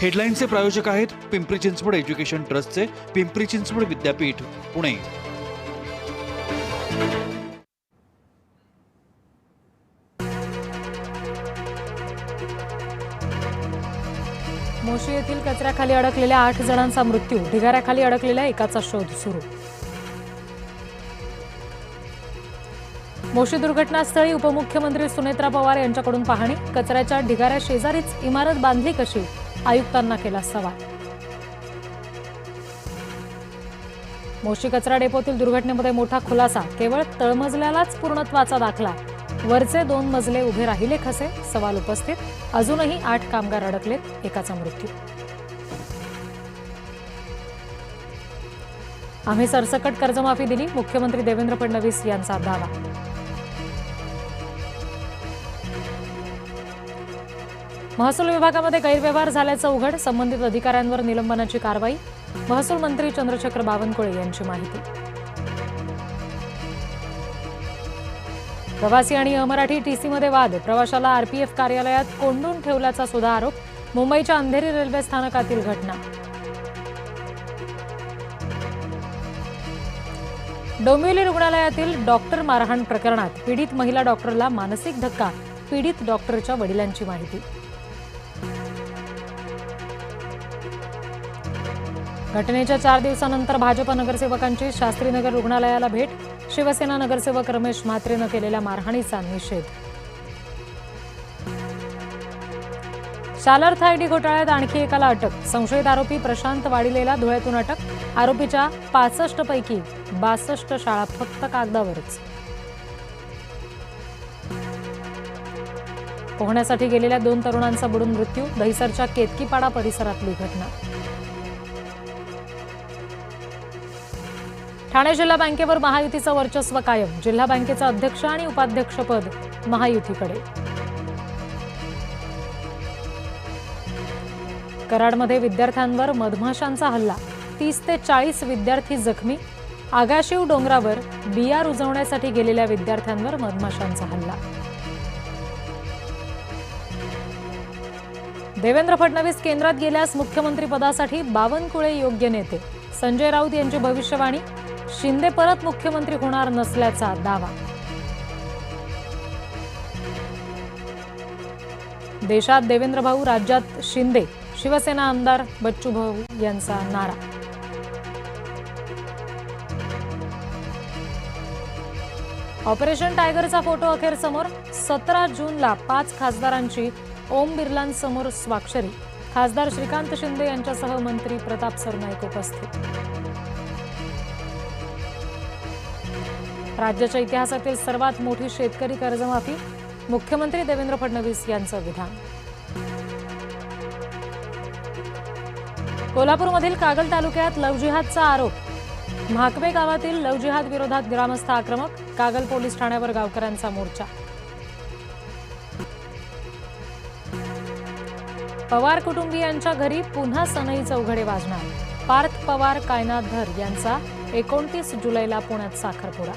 हेडलाईनचे प्रायोजक आहेत पिंपरी चिंचवड एज्युकेशन ट्रस्टचे पिंपरी चिंचवड विद्यापीठ, पुणे। मोशी येथील कचऱ्याखाली अडकलेल्या 8 जणांचा मृत्यू, ढिगाऱ्याखाली अडकलेल्या एकाचा शोध सुरू। मोशी दुर्घटनास्थळी उपमुख्यमंत्री सुनेत्रा पवार यांच्याकडून पाहणी, कचऱ्याच्या ढिगाऱ्या शेजारीच इमारत बांधली कशी, आयुक्तांना केला सवाल। मोशी कचरा डेपोतील दुर्घटनेमध्ये मोठा खुलासा, केवळ तळमजल्यालाच पूर्णत्वाचा दाखला, वरचे 2 मजले उभे राहिले कसे, सवाल उपस्थित। अजूनही 8 कामगार अडकलेत, एकाचा मृत्यू। आम्ही सरसकट कर्जमाफी दिली, मुख्यमंत्री देवेंद्र फडणवीस यांचा दावा। महसूल विभागामध्ये गैरव्यवहार झाल्याचं उघड, संबंधित अधिकाऱ्यांवर निलंबनाची कारवाई, महसूल मंत्री चंद्रशेखर बावनकुळे यांची माहिती। प्रवासी आणि अमराठी टीसीमध्ये वाद, प्रवाशाला आरपीएफ कार्यालयात कोंडून ठेवल्याचा सुद्धा आरोप, मुंबईच्या अंधेरी रेल्वे स्थानकातील घटना। डोंबिवली रुग्णालयातील डॉक्टर मारहाण प्रकरणात पीडित महिला डॉक्टरला मानसिक धक्का, पीडित डॉक्टरच्या वडिलांची माहिती। घटनेच्या 4 दिवसानंतर भाजप नगरसेवकांची शास्त्रीनगर रुग्णालयाला भेट, शिवसेना नगरसेवक रमेश म्हात्रेनं केलेल्या मारहाणीचा निषेध। शालार्थ आयडी घोटाळ्यात आणखी एकाला अटक, संशयित आरोपी प्रशांत वाडिलेला धुळ्यातून अटक, आरोपीच्या 65 पैकी 62 शाळा फक्त कागदावरच। पोहण्यासाठी गेलेल्या 2 तरुणांचा बुडून मृत्यू, दहिसरच्या केतकीपाडा परिसरातली घटना। ठाणे जिल्हा बँकेवर महायुतीचं वर्चस्व कायम, जिल्हा बँकेचं अध्यक्ष आणि उपाध्यक्षपद महायुतीकडे। कराडमध्ये विद्यार्थ्यांवर मधमाशांचा हल्ला, 30 ते 40 विद्यार्थी जखमी, आगाशीव डोंगरावर बिया रुजवण्यासाठी गेलेल्या विद्यार्थ्यांवर मधमाशांचा हल्ला। देवेंद्र फडणवीस केंद्रात गेल्यास मुख्यमंत्रीपदासाठी बावनकुळे योग्य नेते, संजय राऊत यांची भविष्यवाणी, शिंदे परत मुख्यमंत्री होणार नसल्याचा दावा। देशात देवेंद्र भाऊ, राज्यात शिंदे, शिवसेना आमदार बच्चू भाऊ यांचा नारा। ऑपरेशन टायगरचा फोटो अखेर समोर, 17 जूनला 5 खासदारांची ओम बिर्लांसमोर स्वाक्षरी, खासदार श्रीकांत शिंदे यांच्यासह मंत्री प्रताप सरनाईक उपस्थित। राज्याच्या इतिहासातील सर्वात मोठी शेतकरी कर्जमाफी, मुख्यमंत्री देवेंद्र फडणवीस यांचं विधान। कोल्हापूरमधील कागल तालुक्यात लवजिहादचा आरोप, म्हाकवे गावातील लवजिहाद विरोधात ग्रामस्थ आक्रमक, कागल पोलीस ठाण्यावर गावकऱ्यांचा मोर्चा। पवार कुटुंबियांच्या घरी पुन्हा सनईचे उघडे वाजणार, पार्थ पवार कायनाधर यांचा 29 जुलैला पुण्यात साखरपुडा।